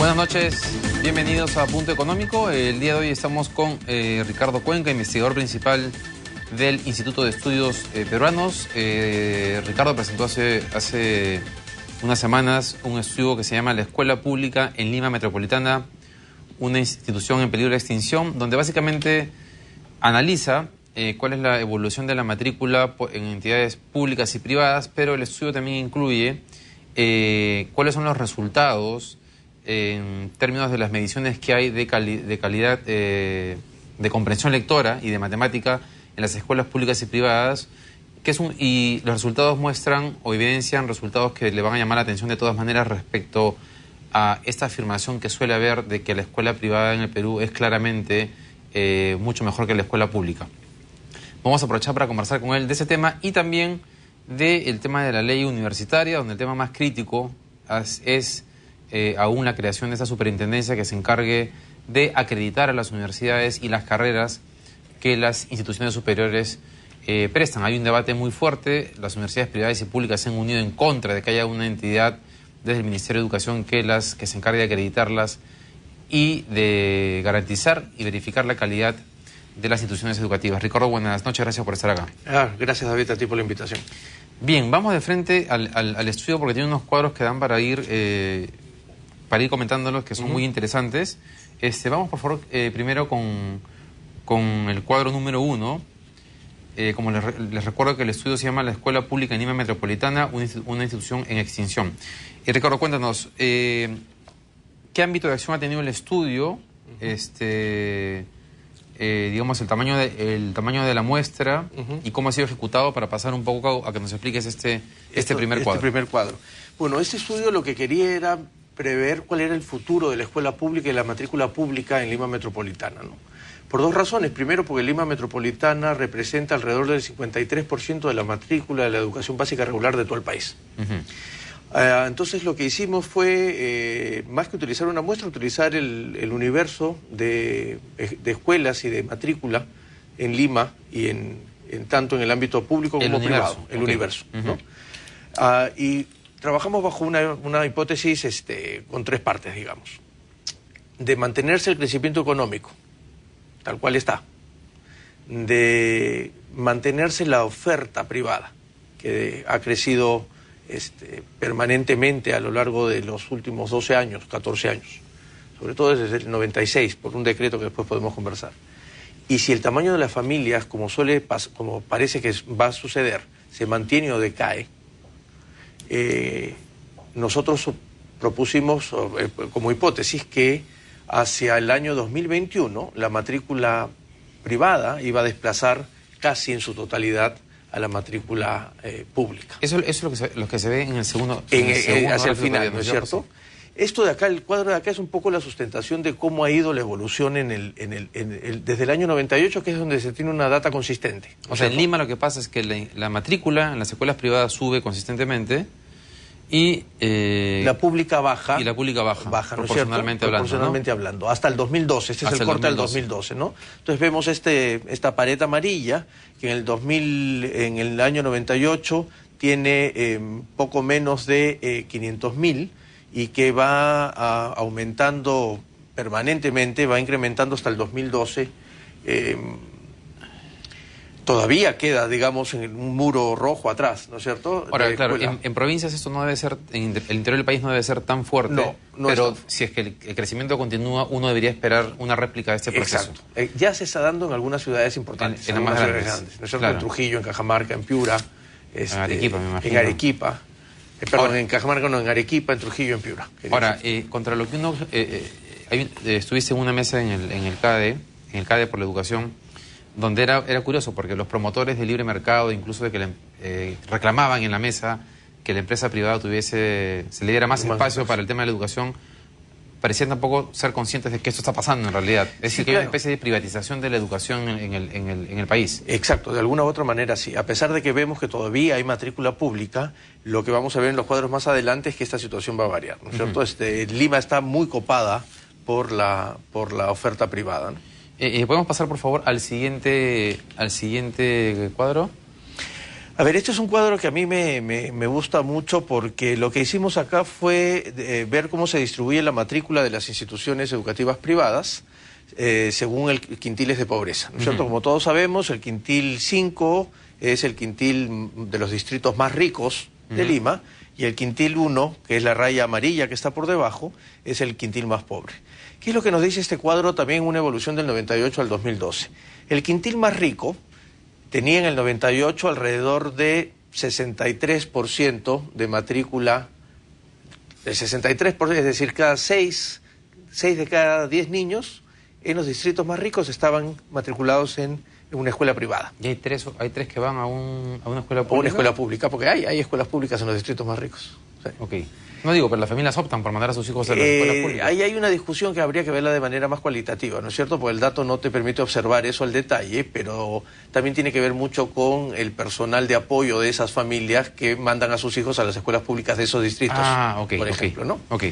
Buenas noches, bienvenidos a Punto Económico. El día de hoy estamos con Ricardo Cuenca, investigador principal del Instituto de Estudios Peruanos. Ricardo presentó hace unas semanas un estudio que se llama La Escuela Pública en Lima Metropolitana, una institución en peligro de extinción, donde básicamente analiza cuál es la evolución de la matrícula en entidades públicas y privadas, pero el estudio también incluye cuáles son los resultados en términos de las mediciones que hay de calidad de comprensión lectora y de matemática en las escuelas públicas y privadas, y los resultados muestran o evidencian resultados que le van a llamar la atención de todas maneras respecto a esta afirmación que suele haber de que la escuela privada en el Perú es claramente mucho mejor que la escuela pública. Vamos a aprovechar para conversar con él de ese tema y también del tema de la ley universitaria, donde el tema más crítico es aún la creación de esa superintendencia que se encargue de acreditar a las universidades y las carreras que las instituciones superiores prestan. Hay un debate muy fuerte, las universidades privadas y públicas se han unido en contra de que haya una entidad desde el Ministerio de Educación que se encargue de acreditarlas y de garantizar y verificar la calidad de las instituciones educativas. Ricardo, buenas noches, gracias por estar acá. Gracias, David, a ti por la invitación. Bien, vamos de frente al estudio porque tiene unos cuadros que dan para ir comentándolos, que son muy interesantes. Vamos, por favor, primero con el cuadro número 1. Como les recuerdo que el estudio se llama La Escuela Pública en Lima Metropolitana, una institución en extinción. Ricardo, cuéntanos, ¿qué ámbito de acción ha tenido el estudio? Digamos, el tamaño de la muestra y cómo ha sido ejecutado, para pasar un poco a que nos expliques este primer cuadro. Bueno, este estudio lo que quería era prever cuál era el futuro de la escuela pública y la matrícula pública en Lima Metropolitana, ¿no? Por dos razones. Primero, porque Lima Metropolitana representa alrededor del 53% de la matrícula de la educación básica regular de todo el país. Entonces lo que hicimos fue, más que utilizar una muestra, utilizar el universo de escuelas y de matrícula en Lima y tanto en el ámbito público como privado. El universo, ¿no? Y trabajamos bajo una hipótesis con tres partes, digamos. De mantenerse el crecimiento económico, tal cual está. De mantenerse la oferta privada, que ha crecido permanentemente a lo largo de los últimos 12 años, 14 años, sobre todo desde el 96, por un decreto que después podemos conversar. Y si el tamaño de las familias, como parece que va a suceder, se mantiene o decae, nosotros propusimos como hipótesis que hacia el año 2021 la matrícula privada iba a desplazar casi en su totalidad a la matrícula pública. Eso es lo que se ve en el segundo. Hacia el final, ¿no es cierto? Esto de acá, el cuadro de acá, es un poco la sustentación de cómo ha ido la evolución desde el año 98, que es donde se tiene una data consistente. O sea, en Lima lo que pasa es que la matrícula en las escuelas privadas sube consistentemente y la pública baja. Y la pública baja, proporcionalmente hablando, hasta el 2012. Este es el corte del 2012, ¿no? Entonces vemos esta pared amarilla que en el año 98 tiene poco menos de 500.000 y que va aumentando permanentemente, va incrementando hasta el 2012. Todavía queda, digamos, un muro rojo atrás, ¿no es cierto? Ahora, claro, en provincias esto no debe ser, en el interior del país no debe ser tan fuerte, no pero si es que el crecimiento continúa, uno debería esperar una réplica de este proceso. Exacto. Ya se está dando en algunas ciudades importantes, en las más grandes, ¿no es cierto? Claro. En Trujillo, en Cajamarca, en Piura, en Arequipa, me imagino. En Arequipa, perdón, en Cajamarca no, en Arequipa, en Trujillo, en Piura. Ahora, contra lo que uno... estuviste en una mesa en el CADE por la educación, donde era curioso porque los promotores del libre mercado, incluso de que reclamaban en la mesa que la empresa privada se le diera más espacio para el tema de la educación, parecían tampoco ser conscientes de que esto está pasando en realidad. Es decir, que hay una especie de privatización de la educación en el país. Exacto, de alguna u otra manera sí. A pesar de que vemos que todavía hay matrícula pública, lo que vamos a ver en los cuadros más adelante es que esta situación va a variar, ¿no es cierto? Lima está muy copada por la oferta privada, ¿no? ¿Podemos pasar, por favor, al siguiente cuadro? A ver, este es un cuadro que a mí me gusta mucho porque lo que hicimos acá fue ver cómo se distribuye la matrícula de las instituciones educativas privadas según el quintiles de pobreza, ¿no es cierto? Como todos sabemos, el quintil 5 es el quintil de los distritos más ricos de Lima, y el quintil 1, que es la raya amarilla que está por debajo, es el quintil más pobre. ¿Qué es lo que nos dice este cuadro también en una evolución del 98 al 2012? El quintil más rico tenía en el 98 alrededor de 63% de matrícula, el 63%, es decir, cada 6 de cada 10 niños en los distritos más ricos estaban matriculados en una escuela privada. ¿Y hay tres que van a una escuela pública? O una escuela pública, porque hay escuelas públicas en los distritos más ricos. Sí. Ok. No digo, pero las familias optan por mandar a sus hijos a las escuelas públicas. Ahí hay una discusión que habría que verla de manera más cualitativa, ¿no es cierto? Porque el dato no te permite observar eso al detalle, pero también tiene que ver mucho con el personal de apoyo de esas familias que mandan a sus hijos a las escuelas públicas de esos distritos, por ejemplo, ¿no? Ok.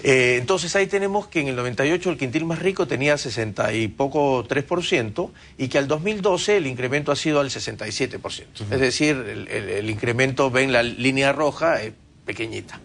Entonces ahí tenemos que en el 98 el quintil más rico tenía 60 y poco 3%, y que al 2012 el incremento ha sido al 67%. Es decir, el incremento, ven la línea roja, pequeñita.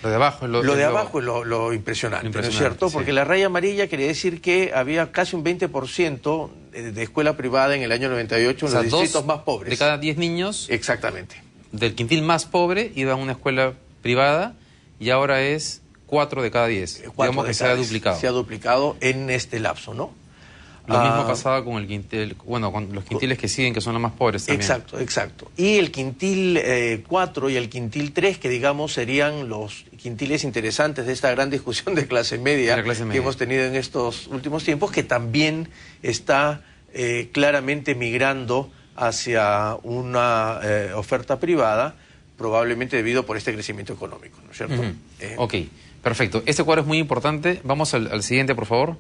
Lo de abajo es lo impresionante, ¿no es cierto? Sí. Porque la raya amarilla quiere decir que había casi un 20% de escuela privada en el año 98 en los distritos más pobres. De cada 10 niños. Exactamente. Del quintil más pobre iba a una escuela privada, y ahora es 4 de cada 10. Digamos que se ha duplicado. Se ha duplicado en este lapso, ¿no? Lo mismo pasaba con el quintil, bueno, con los quintiles que siguen, que son los más pobres también. Exacto. Y el quintil 4 y el quintil 3, que digamos serían los quintiles interesantes de esta gran discusión de clase media que hemos tenido en estos últimos tiempos, que también está claramente migrando hacia una oferta privada, probablemente debido por este crecimiento económico, ¿no es cierto? Ok, perfecto. Este cuadro es muy importante. Vamos al siguiente, por favor.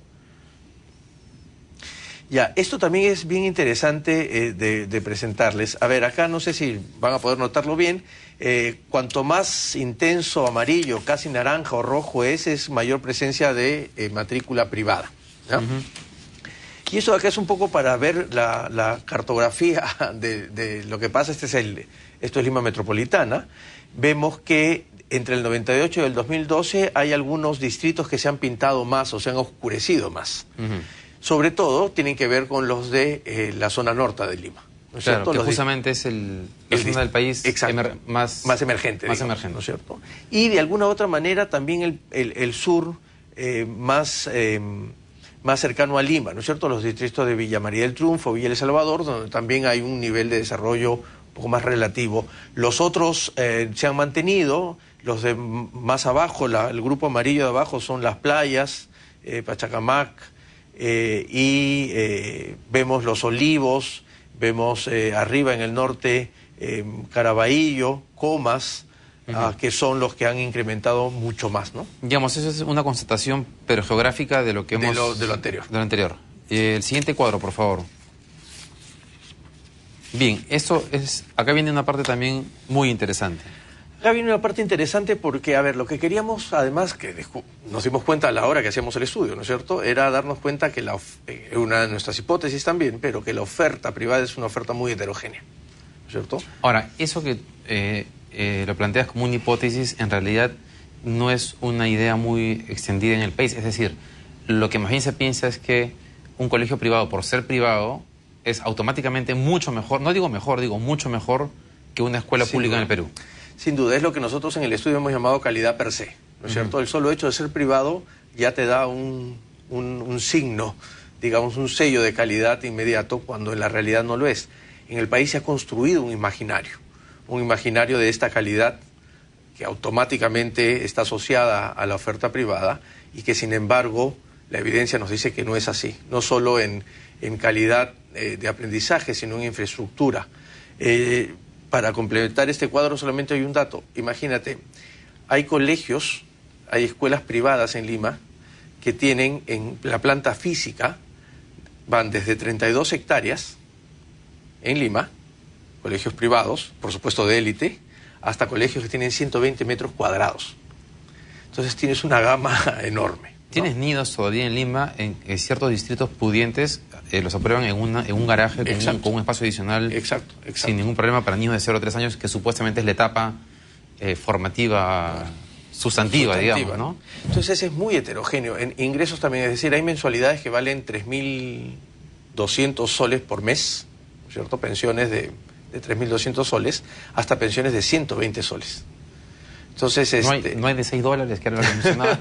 Ya, esto también es bien interesante de presentarles. A ver, acá no sé si van a poder notarlo bien. Cuanto más intenso amarillo, casi naranja o rojo es mayor presencia de matrícula privada, ¿no? Y eso acá es un poco para ver la cartografía de lo que pasa. Esto es Lima Metropolitana. Vemos que entre el 98 y el 2012 hay algunos distritos que se han pintado más o se han oscurecido más. Sobre todo tienen que ver con los de la zona norte de Lima, ¿no es cierto? Que justamente es la zona del país más emergente, ¿no es cierto? Y de alguna u otra manera también el sur más cercano a Lima, ¿no es cierto? Los distritos de Villa María del Triunfo, Villa El Salvador, donde también hay un nivel de desarrollo un poco más relativo. Los otros se han mantenido, los de más abajo, el grupo amarillo de abajo son las playas, Pachacamac, y vemos Los Olivos, vemos arriba en el norte Caraballo, Comas, que son los que han incrementado mucho más, ¿no? Digamos, eso es una constatación, pero geográfica de lo que hemos... De lo anterior. De lo anterior. El siguiente cuadro, por favor. Bien, acá viene una parte también muy interesante. Acá viene una parte interesante porque, a ver, lo que queríamos, además, que nos dimos cuenta a la hora que hacíamos el estudio, ¿no es cierto?, era darnos cuenta que una de nuestras hipótesis también, pero que la oferta privada es una oferta muy heterogénea, ¿no es cierto? Ahora, eso que lo planteas como una hipótesis, en realidad no es una idea muy extendida en el país. Es decir, lo que más bien se piensa es que un colegio privado, por ser privado, es automáticamente mucho mejor, no digo mejor, digo mucho mejor que una escuela pública en el Perú. Sin duda, es lo que nosotros en el estudio hemos llamado calidad per se, ¿no es cierto? El solo hecho de ser privado ya te da un signo, digamos, un sello de calidad inmediato, cuando en la realidad no lo es. En el país se ha construido un imaginario de esta calidad que automáticamente está asociada a la oferta privada, y que sin embargo la evidencia nos dice que no es así, no solo en calidad de aprendizaje, sino en infraestructura. Para complementar este cuadro solamente hay un dato. Imagínate, hay colegios, hay escuelas privadas en Lima que tienen en la planta física, van desde 32 hectáreas en Lima, colegios privados, por supuesto de élite, hasta colegios que tienen 120 metros cuadrados. Entonces tienes una gama enorme. Tienes nidos todavía en Lima, en ciertos distritos pudientes, los aprueban en un garaje con un espacio adicional. Exacto. Sin ningún problema para niños de 0 a 3 años, que supuestamente es la etapa formativa sustantiva, digamos, ¿no? Entonces ese es muy heterogéneo. En ingresos también, es decir, hay mensualidades que valen 3.200 soles por mes, ¿cierto? Pensiones de 3.200 soles, hasta pensiones de 120 soles. Entonces, no hay de $6, que era lo que mencionaba.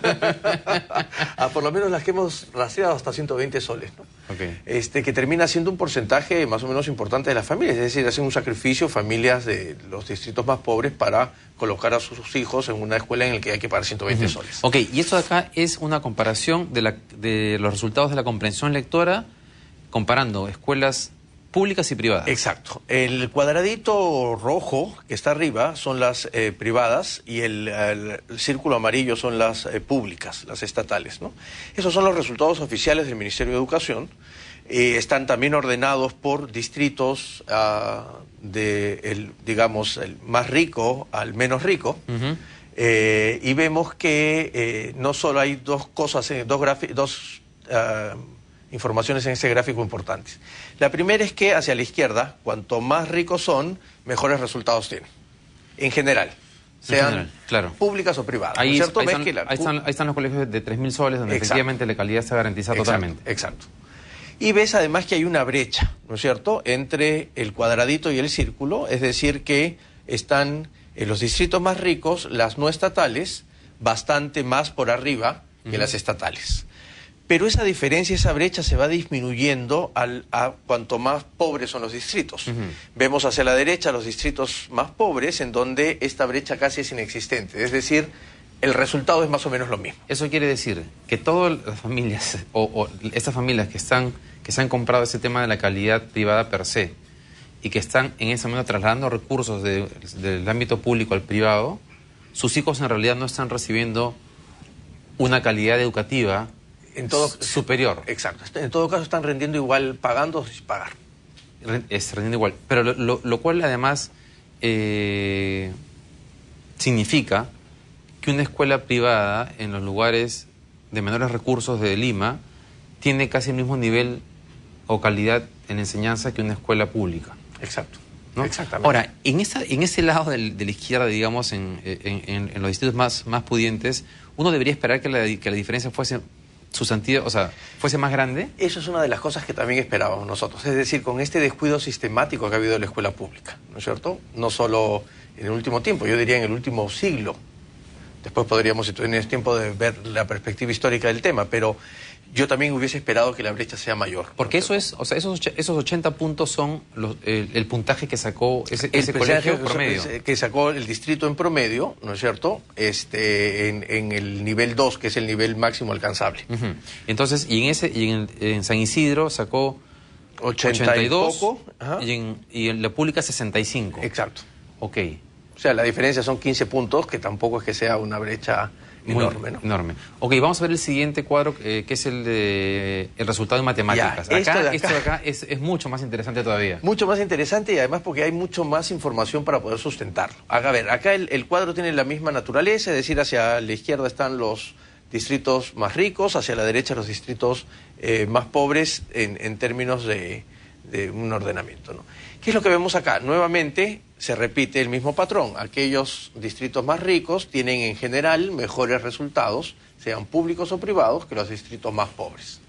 Por lo menos las que hemos rastreado hasta 120 soles, ¿no? Okay. Que termina siendo un porcentaje más o menos importante de las familias, es decir, hacen un sacrificio familias de los distritos más pobres para colocar a sus hijos en una escuela en la que hay que pagar 120 soles. Ok, y esto de acá es una comparación de los resultados de la comprensión lectora comparando escuelas públicas y privadas. Exacto. El cuadradito rojo que está arriba son las privadas y el círculo amarillo son las públicas, las estatales, ¿no? Esos son los resultados oficiales del Ministerio de Educación. Están también ordenados por distritos digamos, el más rico al menos rico. Y vemos que no solo hay dos cosas, dos informaciones en ese gráfico importantes. La primera es que hacia la izquierda, cuanto más ricos son, mejores resultados tienen. En general, sean públicas o privadas. Ahí, ¿no es cierto? Ahí están los colegios de 3.000 soles, donde efectivamente la calidad está garantizada totalmente. Exacto. Y ves además que hay una brecha, ¿no es cierto?, entre el cuadradito y el círculo, es decir, que están en los distritos más ricos, las no estatales, bastante más por arriba que las estatales. Pero esa diferencia, esa brecha se va disminuyendo a cuanto más pobres son los distritos. Vemos hacia la derecha los distritos más pobres, en donde esta brecha casi es inexistente. Es decir, el resultado es más o menos lo mismo. Eso quiere decir que todas las familias, o estas familias que se han comprado ese tema de la calidad privada per se, y que están en ese momento trasladando recursos del ámbito público al privado, sus hijos en realidad no están recibiendo una calidad educativa superior. Exacto. En todo caso están rendiendo igual pagando sin pagar. Rendiendo igual. Pero lo cual además significa que una escuela privada en los lugares de menores recursos de Lima tiene casi el mismo nivel o calidad en enseñanza que una escuela pública. Exacto. ¿No? Exactamente. Ahora, en ese lado de la izquierda, digamos, en los distritos más pudientes, uno debería esperar que la diferencia fuese sustantiva, o sea, fuese más grande. Eso es una de las cosas que también esperábamos nosotros. Es decir, con este descuido sistemático que ha habido en la escuela pública, ¿no es cierto? No solo en el último tiempo, yo diría en el último siglo. Después podríamos, si tienes tiempo, de ver la perspectiva histórica del tema, pero yo también hubiese esperado que la brecha sea mayor. Porque eso es, o sea, esos 80 puntos son el puntaje que sacó ese colegio promedio. Que sacó el distrito en promedio, ¿no es cierto? En el nivel 2, que es el nivel máximo alcanzable. Entonces, en San Isidro sacó 82 y poco, y en la pública 65. Exacto. Ok. O sea, la diferencia son 15 puntos, que tampoco es que sea una brecha enorme, ¿no? Enorme. Ok, vamos a ver el siguiente cuadro, que es el resultado en matemáticas. Ya, esto de acá es mucho más interesante todavía. Mucho más interesante y además porque hay mucho más información para poder sustentarlo. A ver, acá el cuadro tiene la misma naturaleza, es decir, hacia la izquierda están los distritos más ricos, hacia la derecha los distritos más pobres en términos de un ordenamiento, ¿no? ¿Qué es lo que vemos acá? Nuevamente se repite el mismo patrón. Aquellos distritos más ricos tienen en general mejores resultados, sean públicos o privados, que los distritos más pobres.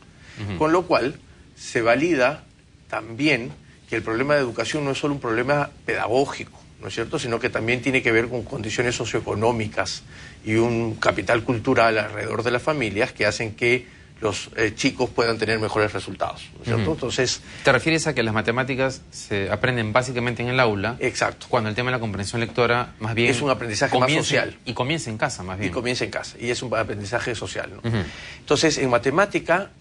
Con lo cual se valida también que el problema de educación no es solo un problema pedagógico, ¿no es cierto?, sino que también tiene que ver con condiciones socioeconómicas y un capital cultural alrededor de las familias que hacen que los chicos puedan tener mejores resultados, ¿no es cierto? Entonces, ¿te refieres a que las matemáticas se aprenden básicamente en el aula? Exacto. Cuando el tema de la comprensión lectora más bien es un aprendizaje más social. Y comienza en casa, más bien. Y comienza en casa, y es un aprendizaje social, ¿no? Entonces, en matemática,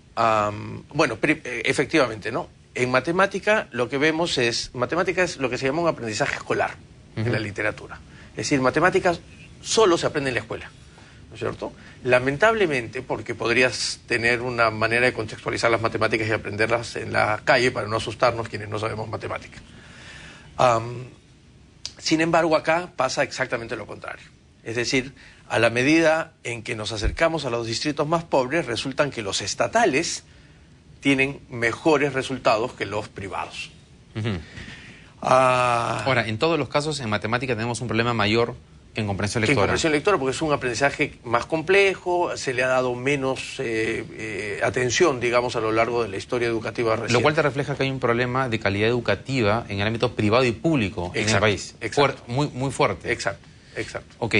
efectivamente, ¿no? En matemática lo que vemos matemática es lo que se llama un aprendizaje escolar en la literatura. Es decir, matemáticas solo se aprende en la escuela, ¿no es cierto? Lamentablemente, porque podrías tener una manera de contextualizar las matemáticas y aprenderlas en la calle para no asustarnos quienes no sabemos matemática. Sin embargo, acá pasa exactamente lo contrario. Es decir, A la medida en que nos acercamos a los distritos más pobres, resultan que los estatales tienen mejores resultados que los privados. Ahora, en todos los casos en matemática tenemos un problema mayor que en comprensión lectora. En comprensión lectora, porque es un aprendizaje más complejo, se le ha dado menos atención, digamos, a lo largo de la historia educativa reciente. Lo cual te refleja que hay un problema de calidad educativa en el ámbito privado y público en el país. Exacto. Muy fuerte. Exacto. Ok,